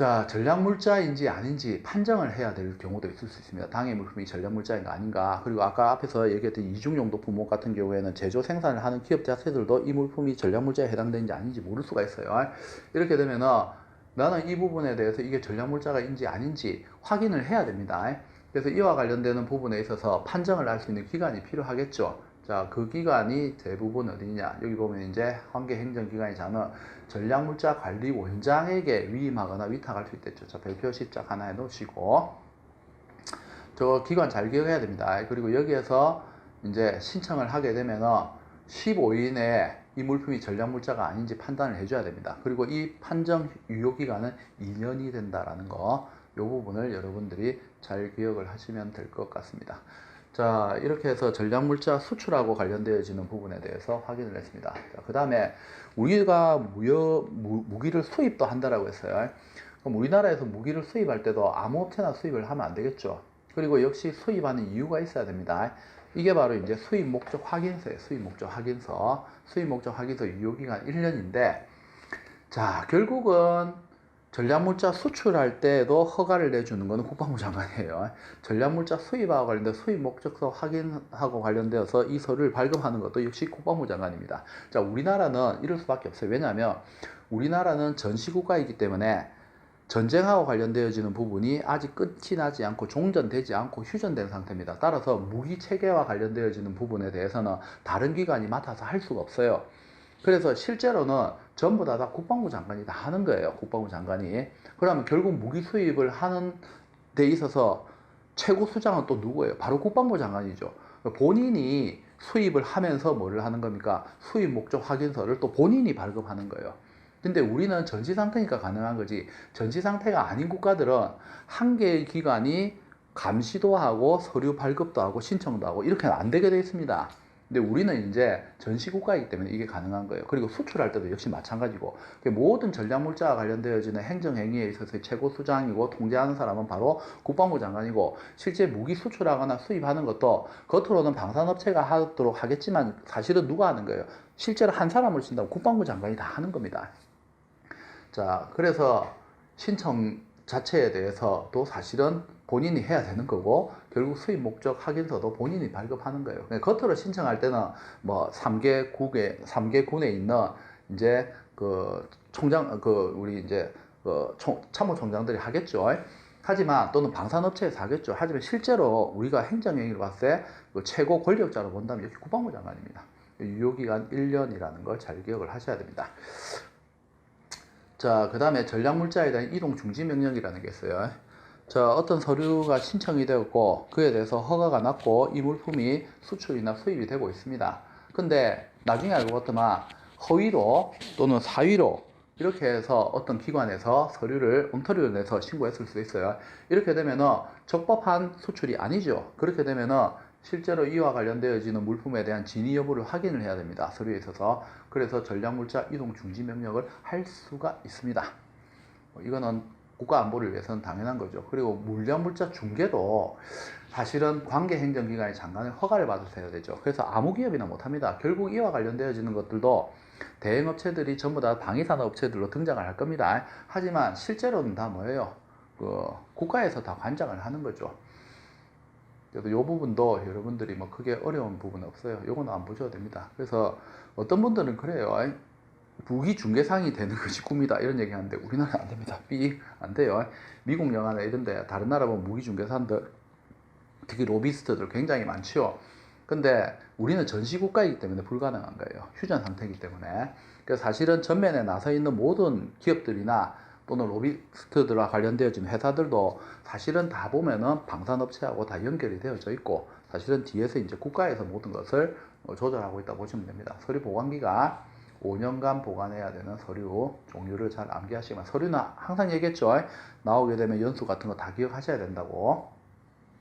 자, 전략물자인지 아닌지 판정을 해야 될 경우도 있을 수 있습니다. 당해 물품이 전략물자인가 아닌가. 그리고 아까 앞에서 얘기했던 이중용도 품목 같은 경우에는 제조 생산을 하는 기업 자체들도 이 물품이 전략물자에 해당되는지 아닌지 모를 수가 있어요. 이렇게 되면은 나는 이 부분에 대해서 이게 전략물자가인지 아닌지 확인을 해야 됩니다. 그래서 이와 관련되는 부분에 있어서 판정을 할 수 있는 기간이 필요하겠죠. 자, 그 기관이 대부분 어디냐? 여기 보면 이제 관계행정기관이잖아. 전략물자관리원장에게 위임하거나 위탁할 수 있겠죠. 자, 별표시 짝 하나 해 놓으시고. 저 기관 잘 기억해야 됩니다. 그리고 여기에서 이제 신청을 하게 되면 15일 내에 이 물품이 전략물자가 아닌지 판단을 해줘야 됩니다. 그리고 이 판정 유효기간은 2년이 된다라는 거, 이 부분을 여러분들이 잘 기억을 하시면 될 것 같습니다. 자, 이렇게 해서 전략물자 수출하고 관련되어지는 부분에 대해서 확인을 했습니다. 그 다음에 우리가 무기를 수입도 한다라고 했어요. 그럼 우리나라에서 무기를 수입할 때도 아무 업체나 수입을 하면 안 되겠죠. 그리고 역시 수입하는 이유가 있어야 됩니다. 이게 바로 이제 수입 목적 확인서예요. 수입 목적 확인서. 수입 목적 확인서 유효기간 1년인데, 자, 결국은 전략물자 수출할 때도 허가를 내주는 것은 국방부 장관이에요. 전략물자 수입하고 관련된 수입 목적서 확인하고 관련되어서 이 서류를 발급하는 것도 역시 국방부 장관입니다. 자, 우리나라는 이럴 수밖에 없어요. 왜냐하면 우리나라는 전시국가이기 때문에 전쟁하고 관련되어지는 부분이 아직 끝이 나지 않고 종전되지 않고 휴전된 상태입니다. 따라서 무기 체계와 관련되어지는 부분에 대해서는 다른 기관이 맡아서 할 수가 없어요. 그래서 실제로는 전부 다 국방부 장관이 다 하는 거예요. 국방부 장관이. 그러면 결국 무기 수입을 하는 데 있어서 최고 수장은 또 누구예요? 바로 국방부 장관이죠. 본인이 수입을 하면서 뭐를 하는 겁니까? 수입 목적 확인서를 또 본인이 발급하는 거예요. 근데 우리는 전시 상태니까 가능한 거지, 전시 상태가 아닌 국가들은 한 개의 기관이 감시도 하고 서류 발급도 하고 신청도 하고 이렇게 안 되게 되어 있습니다. 근데 우리는 이제 전시국가이기 때문에 이게 가능한 거예요. 그리고 수출할 때도 역시 마찬가지고, 모든 전략물자와 관련되어지는 행정행위에 있어서 최고 수장이고 통제하는 사람은 바로 국방부 장관이고, 실제 무기 수출하거나 수입하는 것도 겉으로는 방산업체가 하도록 하겠지만 사실은 누가 하는 거예요? 실제로 한 사람을 쓴다고 국방부 장관이 다 하는 겁니다. 자, 그래서 신청 자체에 대해서도 사실은 본인이 해야 되는 거고, 결국 수입 목적 확인서도 본인이 발급하는 거예요. 겉으로 신청할 때는 뭐 3개 군에 있는 이제 우리 이제 참모총장들이 하겠죠. 하지만 또는 방산업체에서 하겠죠. 하지만 실제로 우리가 행정행위를 봤을 때 최고 권력자로 본다면 여기 국방부 장관입니다. 유효기간 1년이라는 걸 잘 기억을 하셔야 됩니다. 자, 그 다음에 전략물자에 대한 이동 중지 명령이라는 게 있어요. 자, 어떤 서류가 신청이 되었고 그에 대해서 허가가 났고 이 물품이 수출이나 수입이 되고 있습니다. 근데 나중에 알고 봤더만 허위로 또는 사위로 이렇게 해서 어떤 기관에서 서류를 엉터리를 내서 신고했을 수도 있어요. 이렇게 되면은 적법한 수출이 아니죠. 그렇게 되면은 실제로 이와 관련되어지는 물품에 대한 진위 여부를 확인을 해야 됩니다. 서류에 있어서. 그래서 전략물자 이동 중지 명령을 할 수가 있습니다. 이거는 국가 안보를 위해서는 당연한 거죠. 그리고 물량물자 중개도 사실은 관계행정기관의 장관의 허가를 받으셔야 되죠. 그래서 아무 기업이나 못합니다. 결국 이와 관련되어지는 것들도 대행업체들이 전부 다 방위산업체들로 등장을 할 겁니다. 하지만 실제로는 다 뭐예요? 국가에서 다 관장을 하는 거죠. 그래서 이 부분도 여러분들이 뭐 크게 어려운 부분은 없어요. 요거는 안 보셔도 됩니다. 그래서 어떤 분들은 그래요. 무기 중개상이 되는 것이 꿈이다 이런 얘기 하는데 우리나라는 안 됩니다. 안 돼요. 미국 영화나 이런 데 다른 나라 보면 무기 중개사들, 특히 로비스트들 굉장히 많죠. 근데 우리는 전시국가이기 때문에 불가능한 거예요. 휴전 상태이기 때문에. 그래서 사실은 전면에 나서 있는 모든 기업들이나 또는 로비스트들과 관련되어진 회사들도 사실은 다 보면은 방산업체하고 다 연결이 되어져 있고, 사실은 뒤에서 이제 국가에서 모든 것을 조절하고 있다고 보시면 됩니다. 서류 보관기가 5년간 보관해야 되는 서류 종류를 잘 암기하시면, 서류는 항상 얘기했죠. 나오게 되면 연수 같은 거 다 기억하셔야 된다고.